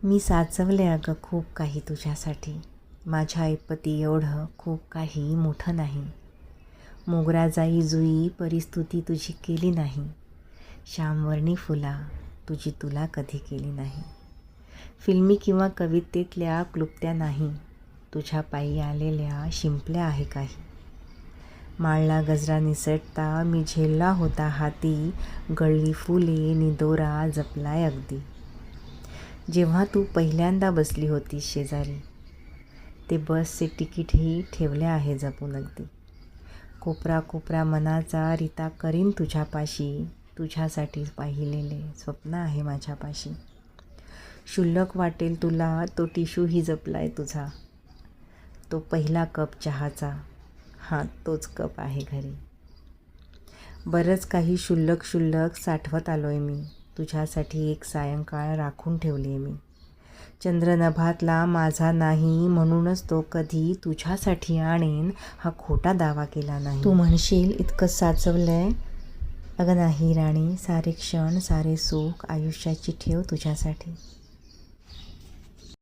मी साचवले अगं खूप काही तुझ्यासाठी. माझ्या ऐपती एवढं खूप काही मोठं नाही. मोगरा जाई जुई परिस्तुती तुझी केली नाही. श्यामवर्णी फुला तुझी तुला कधी केली नाही. फिल्मी किंवा कवितेतल्या क्लुप्त्या नाही. तुझ्या पायी आलेल्या शिंपल्या आहे काही. माळला गजरा निसटता मी झेलला होता हाती. गळली फुले निदोरा जपलाय अगदी. जेव्हा तू पहिल्यांदा बसली होतीस शेजारी, ते बसचे तिकीटही ठेवले आहे जपून अगदी. कोपरा कोपरा मनाचा रिता करीन तुझ्यापाशी. तुझ्यासाठी पाहिलेले स्वप्न आहे माझ्यापाशी. क्षुल्लक वाटेल तुला तो टिशूही जपलाय तुझा. तो पहिला कप चहाचा, हां तोच कप आहे घरी. बरंच काही क्षुल्लक साठवत आलोय मी. तुझ्यासाठी एक सायंकाळ राखून ठेवली मी. चंद्रनभातला माझा नाही म्हणूनच तो कधी तुझ्यासाठी आणेन हा खोटा दावा केला नाही. तू म्हणशील इतकं साचवलंय. अगं नाही राणी, सारे क्षण सारे सुख आयुष्याची ठेव तुझ्यासाठी.